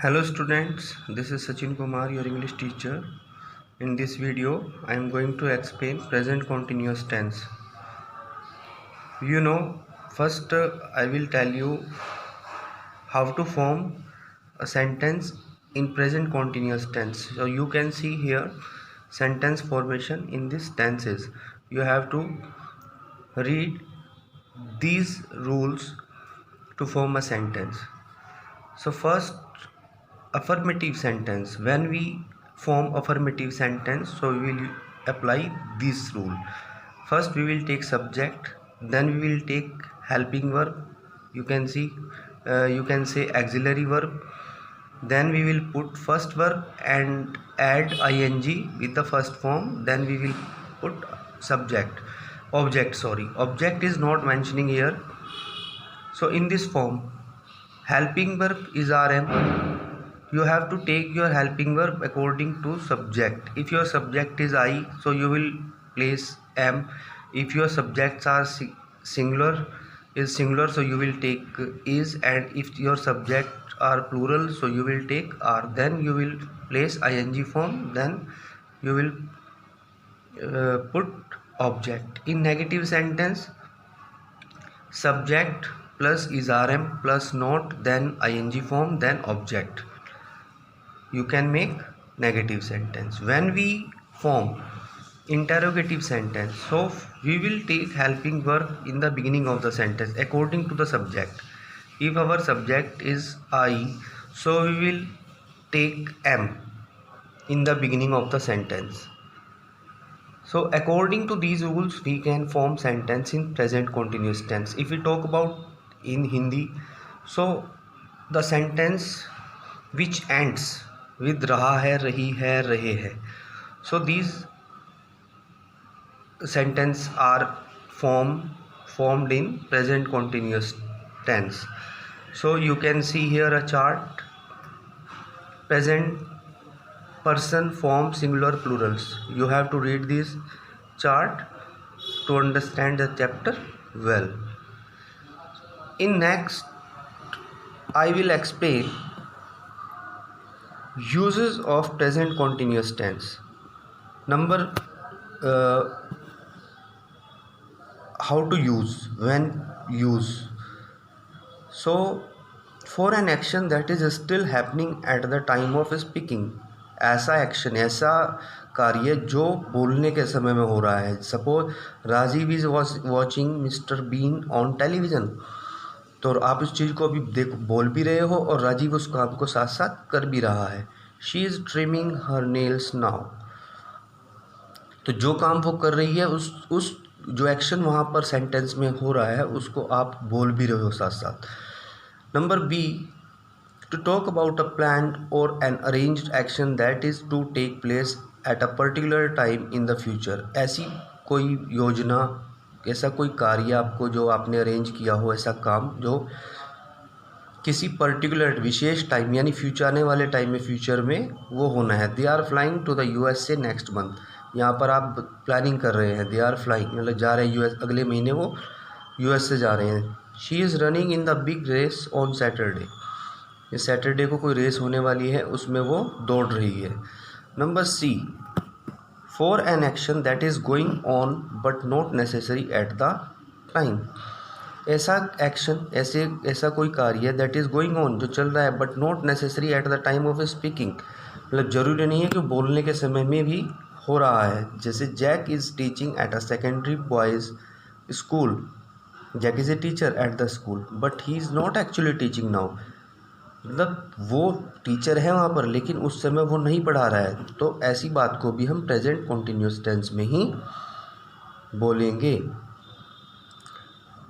Hello students, this is Sachin Kumar, your English teacher. In this video, I am going to explain present continuous tense. First I will tell you how to form a sentence in present continuous tense. So you can see here sentence formation in this tenses. You have to read these rules to form a sentence. So first, affirmative sentence. When we form affirmative sentence, so we will apply this rule. First we will take subject, then we will take helping verb. You can see you can say auxiliary verb. Then we will put first verb and add ing with the first form. Then we will put subject object is not mentioning here. So in this form, helping verb is rm. You have to take your helping verb according to subject. If your subject is I, so you will place am. If your subjects are singular, so you will take is, and if your subject are plural, so you will take are. Then you will place ing form, then you will put object. In negative sentence, subject plus is rm plus not, then ing form, then object. You can make negative sentence. When we form interrogative sentence, so we will take helping verb in the beginning of the sentence according to the subject. If our subject is I, so we will take am in the beginning of the sentence. So according to these rules, we can form sentence in present continuous tense. If we talk about in Hindi, so the sentence which ends with रहा है, रही है, रहे हैं, so these sentence are formed in present continuous tense. So you can see here a chart. Present person, form, singular, plurals. You have to read this chart to understand the chapter well. In next, I will explain uses of present continuous tense. Number how to use, when use. So for an action that is still happening at the time of speaking, ऐसा action, ऐसा कार्य जो बोलने के समय में हो रहा है. Suppose Rajeev is watching mister Bean on television. तो आप इस चीज़ को अभी बोल भी रहे हो और राजीव उस काम को साथ साथ कर भी रहा है. She is trimming her nails now. तो जो काम वो कर रही है, उस जो एक्शन वहाँ पर सेंटेंस में हो रहा है, उसको आप बोल भी रहे हो साथ साथ. Number B, to talk about a planned or an arranged action that is to take place at a particular time in the future. ऐसी कोई योजना, ऐसा कोई कार्य आपको जो आपने अरेंज किया हो, ऐसा काम जो किसी पर्टिकुलर विशेष टाइम यानी फ्यूचर, आने वाले टाइम में, फ्यूचर में वो होना है. They are flying to the USA next month. यहाँ पर आप प्लानिंग कर रहे हैं. दे आर फ्लाइंग मतलब जा रहे हैं US, अगले महीने वो US से जा रहे हैं. She is running in the big race on Saturday. ये सैटरडे को कोई रेस होने वाली है, उसमें वो दौड़ रही है. Number C, for an action that is going on but not necessary at the time. ऐसा एक्शन, ऐसा कोई कार्य दैट इज़ गोइंग ऑन, जो चल रहा है, but not necessary at the time of speaking. मतलब ज़रूरी नहीं है कि बोलने के समय में भी हो रहा है. जैसे Jack is teaching at a secondary boys school. Jack is a teacher at the school but he is not actually teaching now. मतलब वो टीचर है वहाँ पर, लेकिन उस समय वो नहीं पढ़ा रहा है. तो ऐसी बात को भी हम प्रेजेंट कॉन्टिन्यूस टेंस में ही बोलेंगे.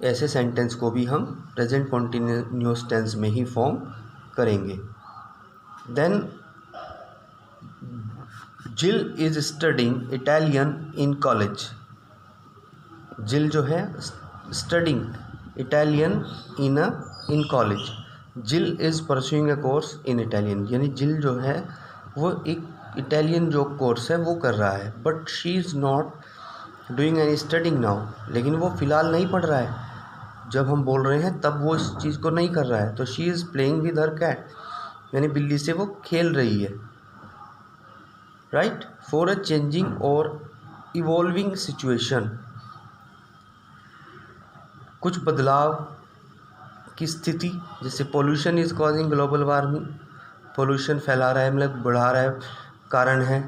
ऐसे सेंटेंस को भी हम प्रेजेंट कॉन्टिन्यूस टेंस में ही फॉर्म करेंगे. देन जिल is studying Italian in college. जिल जो है स्टडिंग इटालियन इन कॉलेज. जिल is pursuing a course in Italian. यानी जिल जो है वो एक इटालियन जो कोर्स है वो कर रहा है. But she is not doing any studying now. लेकिन वो फ़िलहाल नहीं पढ़ रहा है. जब हम बोल रहे हैं तब वो इस चीज़ को नहीं कर रहा है. तो she is playing with her cat. यानी बिल्ली से वो खेल रही है, राइट। फॉर अ चेंजिंग और इवॉल्विंग सिचुएशन, कुछ बदलाव की स्थिति, जैसे pollution is causing global warming, pollution फैला रहा है, मतलब बढ़ा रहा है, कारण है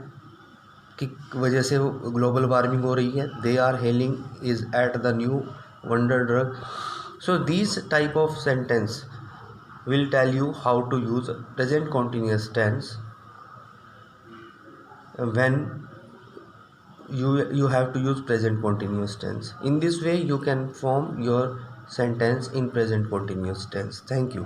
की वजह से ग्लोबल वार्मिंग हो रही है। They are hailing is at the new wonder drug. So this type of sentence will tell you how to use present continuous tense when you have to use present continuous tense. In this way you can form your sentence in present continuous tense. Thank you.